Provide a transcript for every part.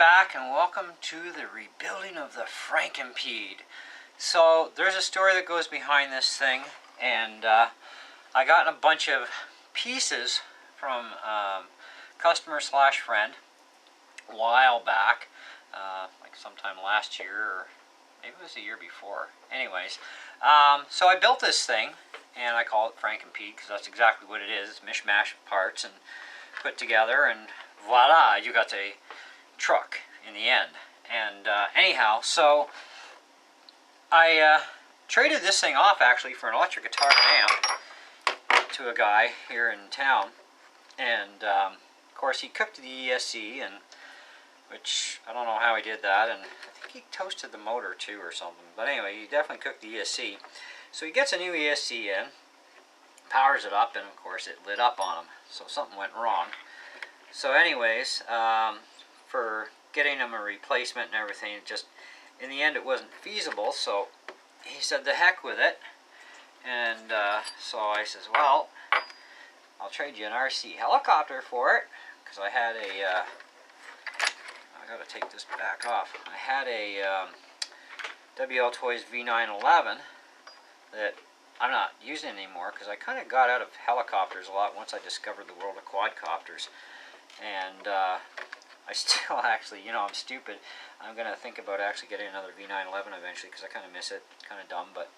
back and welcome to the rebuilding of the Frankenpede. So there's a story that goes behind this thing, and I got a bunch of pieces from customer slash friend a while back, like sometime last year or maybe it was the year before. Anyways, so I built this thing and I call it Frankenpede because that's exactly what it is. It's a mishmash of parts and put together, and voila, you got a truck in the end. And anyhow, so I traded this thing off actually for an electric guitar and amp to a guy here in town, and of course he cooked the ESC, and which I don't know how he did that, and I think he toasted the motor too or something, but anyway, he definitely cooked the ESC. So he gets a new ESC in, powers it up, and of course it lit up on him, so something went wrong. So anyways, for getting him a replacement and everything, just in the end it wasn't feasible, so he said the heck with it. And so I says, well, I'll trade you an RC helicopter for it, because I had a I gotta take this back off. I had a WL Toys V911 that I'm not using anymore because I kind of got out of helicopters a lot once I discovered the world of quadcopters. And I still actually, you know, I'm stupid. I'm going to think about actually getting another V911 eventually because I kind of miss it. Kind of dumb, but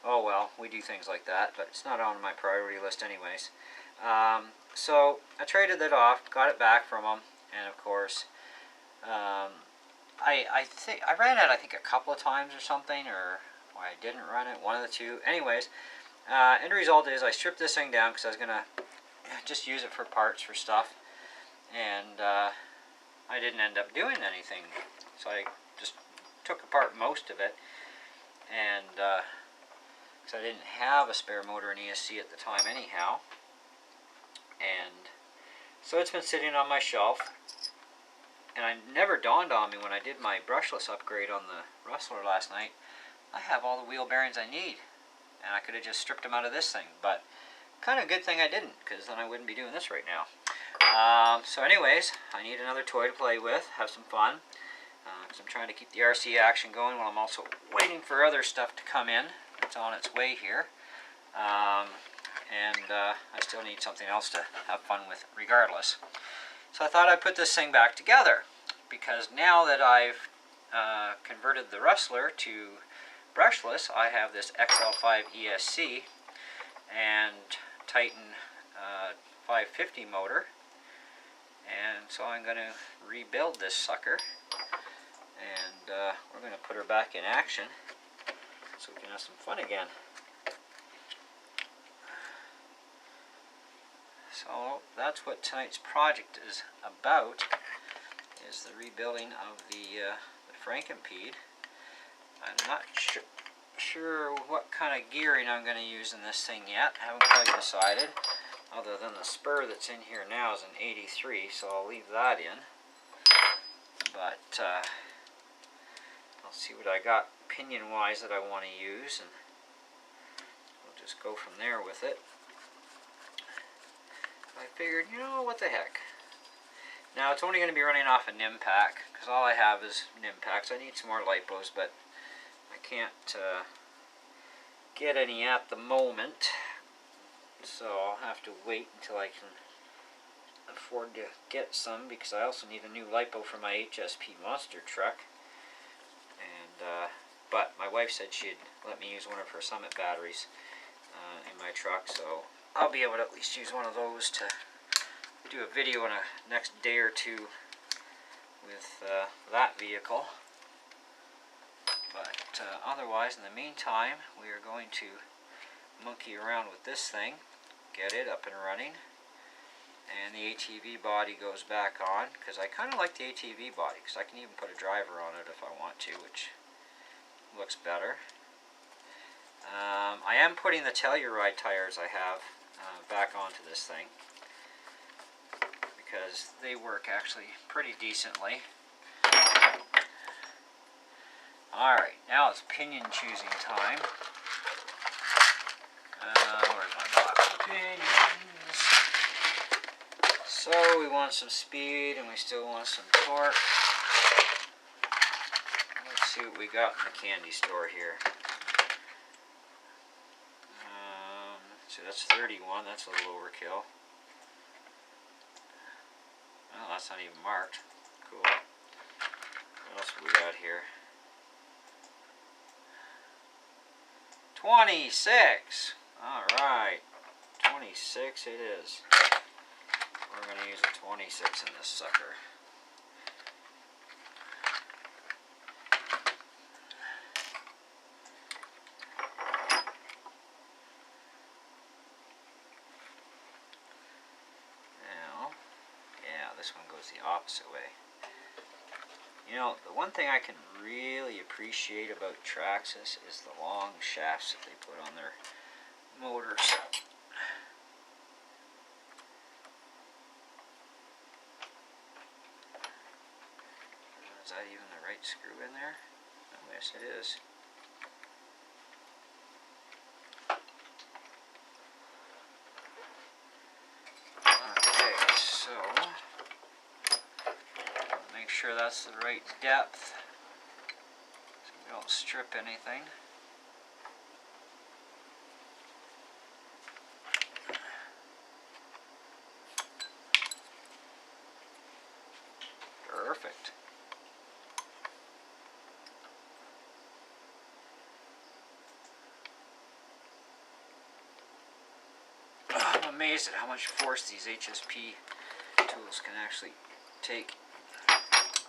oh well, we do things like that. But it's not on my priority list anyways. So I traded it off, got it back from him, and of course, I think I ran it, I think, a couple of times or something, or I didn't run it, one of the two. Anyways, end result is I stripped this thing down because I was going to just use it for parts for stuff. And I didn't end up doing anything, so I just took apart most of it, and because I didn't have a spare motor and ESC at the time anyhow, and so it's been sitting on my shelf, and it never dawned on me when I did my brushless upgrade on the Rustler last night, I have all the wheel bearings I need, and I could have just stripped them out of this thing, but kind of a good thing I didn't, because then I wouldn't be doing this right now. So anyways, I need another toy to play with, have some fun, because I'm trying to keep the RC action going while I'm also waiting for other stuff to come in. It's on its way here, and I still need something else to have fun with regardless. So I thought I'd put this thing back together, because now that I've converted the Rustler to brushless, I have this XL5 ESC and Titan 550 motor, and so I'm going to rebuild this sucker, and we're going to put her back in action so we can have some fun again. So that's what tonight's project is about, is the rebuilding of the Frankenpede. I'm not sure what kind of gearing I'm going to use in this thing yet. I haven't quite decided, other than the spur that's in here now is an 83, so I'll leave that in. But I'll see what I got pinion wise that I want to use, and we'll just go from there with it. I figured, you know, what the heck. Now it's only going to be running off a NIM pack, because all I have is NIM packs. I need some more lipos, but I can't get any at the moment, so I'll have to wait until I can afford to get some, because I also need a new lipo for my HSP monster truck. And but my wife said she'd let me use one of her Summit batteries in my truck, so I'll be able to at least use one of those to do a video in a next day or two with that vehicle. But otherwise, in the meantime, we are going to monkey around with this thing, get it up and running, and the ATV body goes back on, because I kind of like the ATV body, because I can even put a driver on it if I want to, which looks better. I am putting the Telluride tires I have back onto this thing, because they work actually pretty decently. Alright, now it's pinion choosing time. Where's my box of pinions? So we want some speed and we still want some torque. see what we got in the candy store here. So that's 31, that's a little overkill. Well, that's not even marked. Cool. What else have we got here? 26! Alright. 26 it is. We're going to use a 26 in this sucker. This one goes the opposite way. You know, the one thing I can really appreciate about Traxxas is the long shafts that they put on their motors. Is that even the right screw in there? Oh, yes it is. Okay, so make sure that's the right depth so we don't strip anything. Perfect. I'm amazed at how much force these HSP tools can actually take.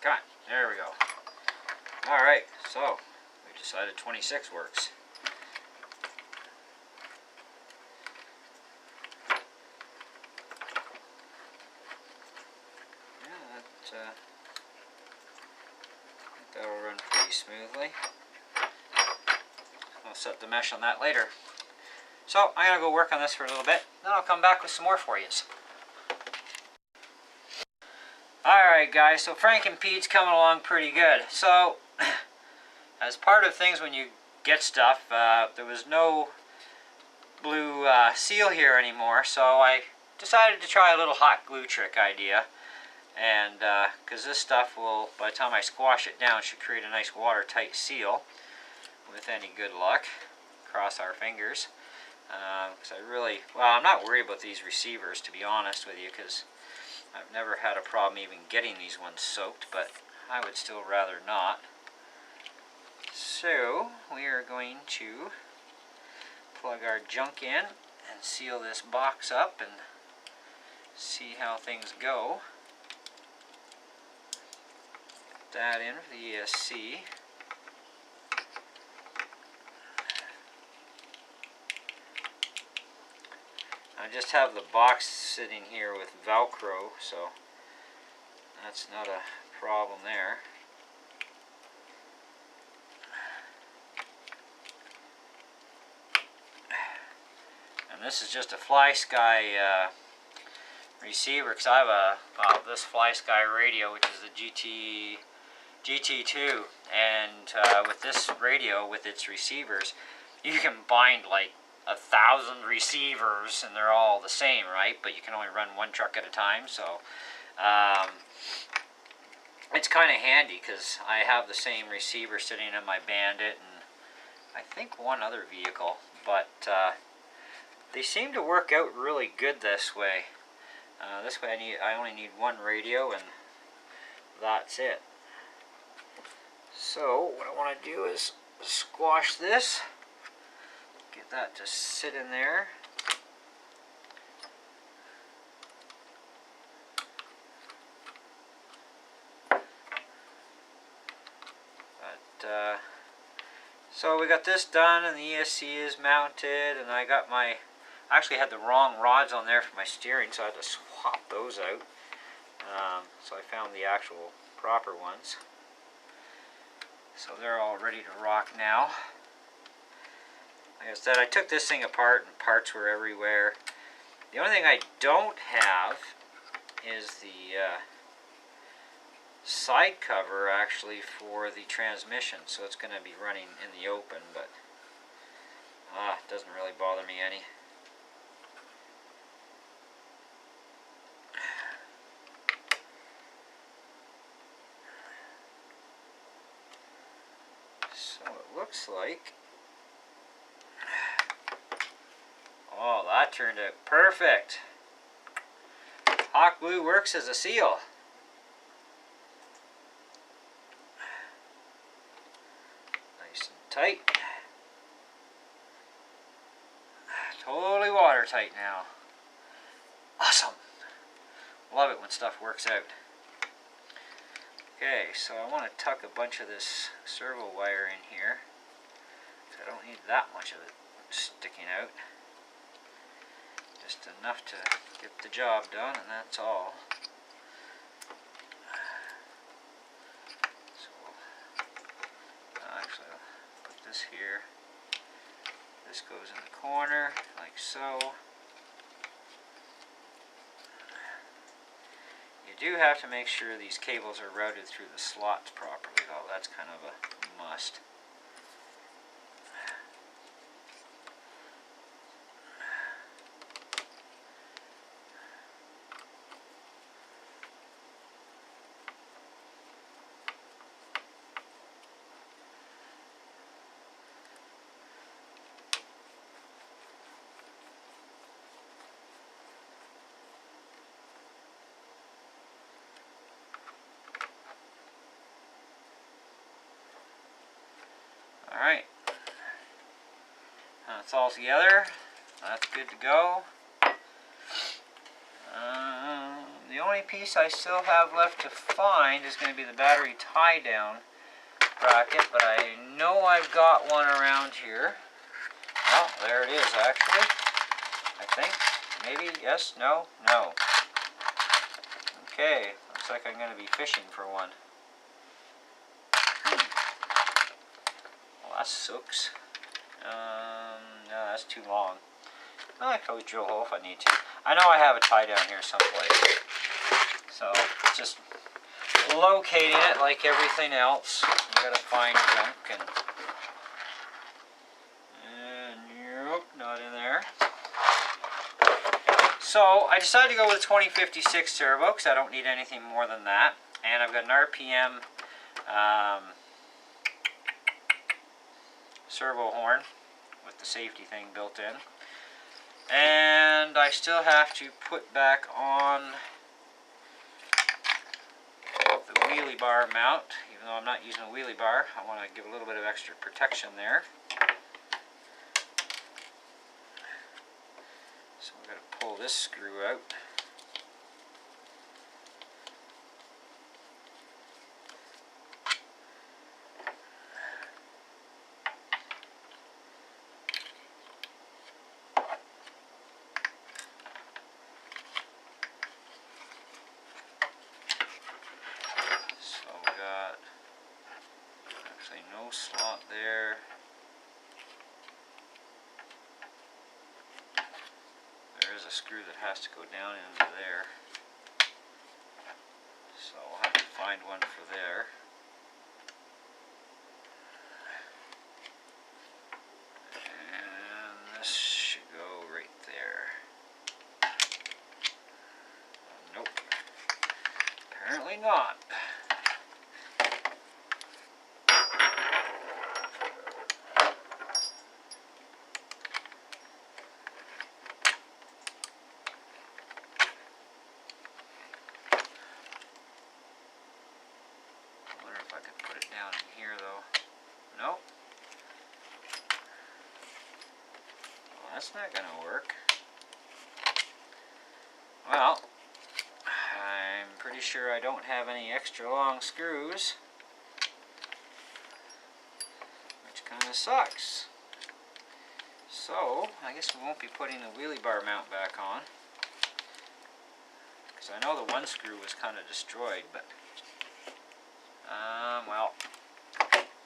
Come on, there we go. Alright, so we decided 26 works. Yeah, I think that'll run pretty smoothly. I'll set the mesh on that later. So I'm going to go work on this for a little bit, then I'll come back with some more for you. Alright guys, so Frankenpede's coming along pretty good. So, as part of things when you get stuff, there was no blue seal here anymore, so I decided to try a little hot glue trick idea. And, because this stuff will, by the time I squash it down, should create a nice watertight seal, with any good luck. Cross our fingers. Because I'm not worried about these receivers, to be honest with you, because I've never had a problem even getting these ones soaked, but I would still rather not. So, we are going to plug our junk in and seal this box up and see how things go. Put that in for the ESC. I just have the box sitting here with Velcro, so that's not a problem there. And this is just a FlySky receiver, because I have this FlySky radio, which is the GT2, and with this radio, with its receivers, you can bind like 1,000 receivers and they're all the same, right? But you can only run one truck at a time, so it's kind of handy because I have the same receiver sitting in my Bandit and I think one other vehicle, but they seem to work out really good this way. This way I only need one radio and that's it. So what I want to do is squash this. Get that to sit in there. But, so we got this done and the ESC is mounted, and I actually had the wrong rods on there for my steering, so I had to swap those out. So I found the actual proper ones. So they're all ready to rock now. Like I said, I took this thing apart and parts were everywhere. The only thing I don't have is the side cover actually for the transmission, so it's going to be running in the open, but it doesn't really bother me any. So it looks like, oh, that turned out perfect. Hot glue works as a seal. Nice and tight. Totally watertight now. Awesome. Love it when stuff works out. Okay, so I want to tuck a bunch of this servo wire in here. I don't need that much of it sticking out. Just enough to get the job done, and that's all. So actually, I'll put this here. This goes in the corner, like so. You do have to make sure these cables are routed through the slots properly, though. That's kind of a must. Alright, that's all together. That's good to go. The only piece I still have left to find is going to be the battery tie-down bracket, but I know I've got one around here. Well, there it is actually, I think. Maybe, yes, no, no. Okay, looks like I'm going to be fishing for one. Well, that sucks. No, that's too long. I can always drill a hole if I need to. I know I have a tie down here someplace. So, just locating it like everything else. You gotta find junk and nope, not in there. So, I decided to go with a 2056 turbo because I don't need anything more than that. And I've got an RPM servo horn with the safety thing built in, and I still have to put back on the wheelie bar mount. Even though I'm not using a wheelie bar, I want to give a little bit of extra protection there. So we're going to pull this screw out. No slot there. There is a screw that has to go down into there. So I'll have to find one for there. And this should go right there. Nope. Apparently not. I could put it down in here though. Nope. Well, that's not going to work. Well, I'm pretty sure I don't have any extra long screws, which kind of sucks. So, I guess we won't be putting the wheelie bar mount back on, because I know the one screw was kind of destroyed, but well,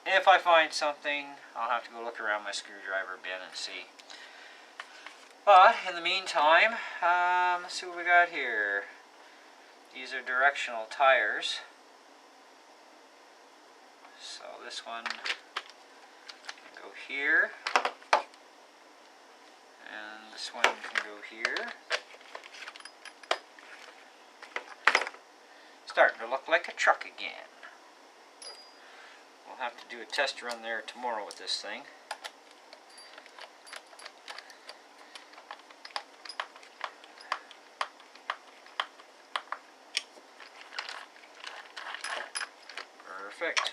if I find something, I'll have to go look around my screwdriver bin and see. But, in the meantime, let's see what we got here. These are directional tires. So this one can go here. And this one can go here. Starting to look like a truck again. We'll have to do a test run there tomorrow with this thing. Perfect.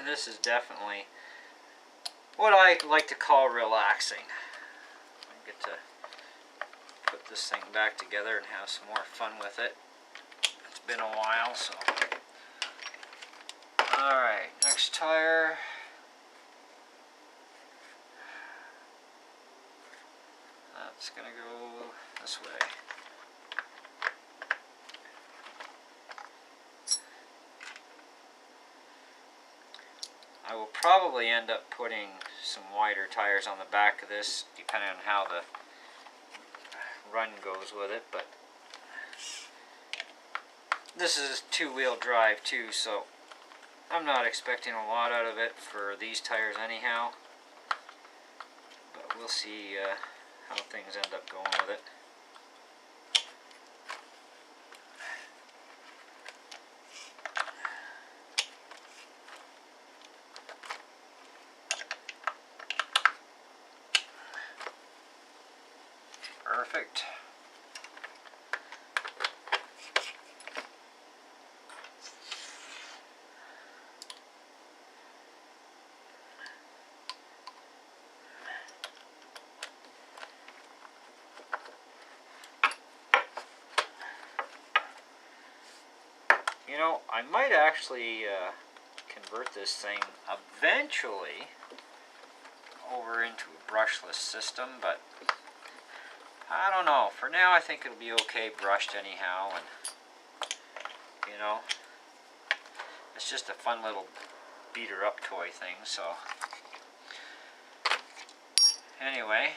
This is definitely what I like to call relaxing. I get to put this thing back together and have some more fun with it. It's been a while, so. Alright, next tire. That's going to go this way. I will probably end up putting some wider tires on the back of this, depending on how the run goes with it, but this is two-wheel drive too, so I'm not expecting a lot out of it for these tires anyhow, but we'll see how things end up going with it. Perfect. You know, I might actually convert this thing eventually over into a brushless system, but I don't know. For now, I think it'll be okay brushed anyhow, and you know, it's just a fun little beater-up toy thing. So anyway,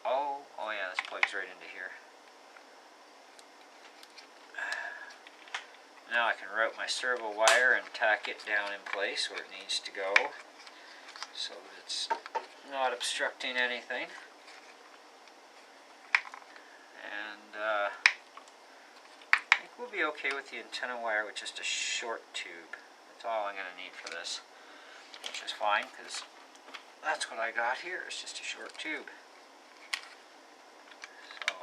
oh yeah, this plugs right into here. Now I can route my servo wire and tack it down in place where it needs to go, so that it's not obstructing anything. And I think we'll be okay with the antenna wire with just a short tube. That's all I'm going to need for this, which is fine because that's what I got here. It's just a short tube. So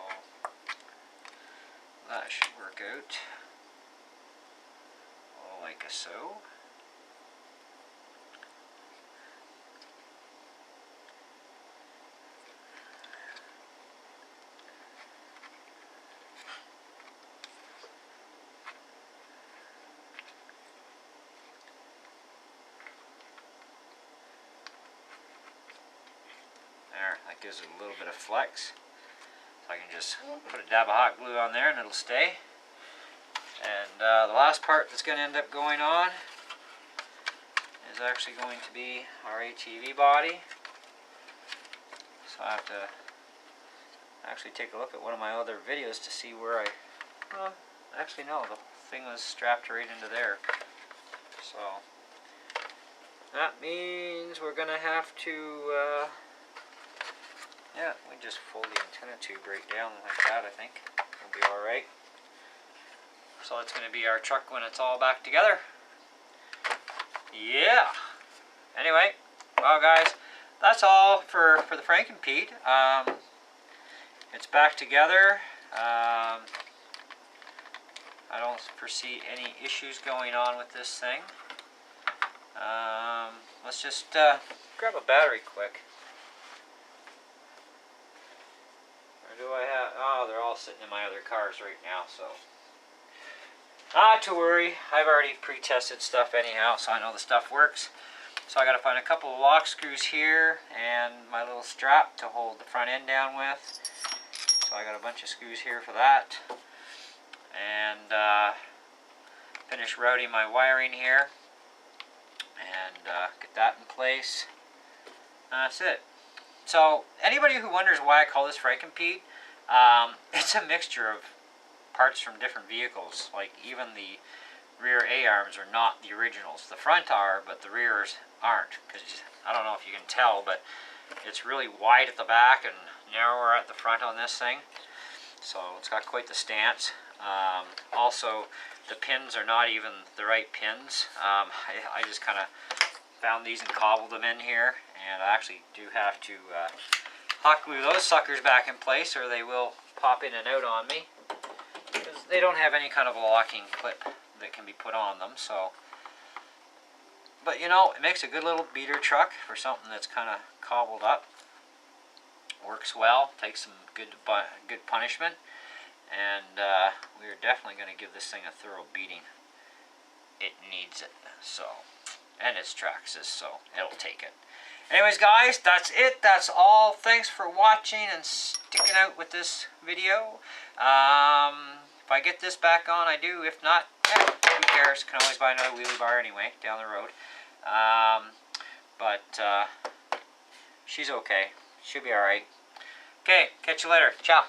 that should work out like so. There, that gives it a little bit of flex. So I can just put a dab of hot glue on there and it'll stay. And the last part that's going to end up going on is actually going to be our ATV body. So I have to actually take a look at one of my other videos to see where I, well, actually no, the thing was strapped right into there. So that means we're going to have to, yeah, we just fold the antenna tube right down like that. I think we'll be alright. So that's going to be our truck when it's all back together. Yeah. Anyway, well guys, that's all for the Frankenpede. It's back together. I don't foresee any issues going on with this thing. Let's just grab a battery quick. Or do I have... Oh, they're all sitting in my other cars right now, so... Not to worry, I've already pre-tested stuff anyhow, so I know the stuff works. So I got to find a couple of lock screws here and my little strap to hold the front end down with. So I got a bunch of screws here for that. And finish routing my wiring here and get that in place. That's it. So anybody who wonders why I call this Frankenpede, it's a mixture of parts from different vehicles. Like even the rear A-arms are not the originals. The front are, but the rears aren't. Because I don't know if you can tell, but it's really wide at the back and narrower at the front on this thing. So it's got quite the stance. Also, the pins are not even the right pins. I just kind of found these and cobbled them in here, and I actually do have to hot glue those suckers back in place or they will pop in and out on me, because they don't have any kind of a locking clip that can be put on them. So, but you know, it makes a good little beater truck for something that's kind of cobbled up. Works well, takes some good punishment, and we are definitely going to give this thing a thorough beating. It needs it. So, and it's Traxxas, so it'll take it. Anyways, guys, that's it. That's all. Thanks for watching and sticking out with this video. If I get this back on, I do. If not, who cares? Can always buy another wheelie bar anyway down the road. But she's okay. She'll be alright. Okay, catch you later. Ciao.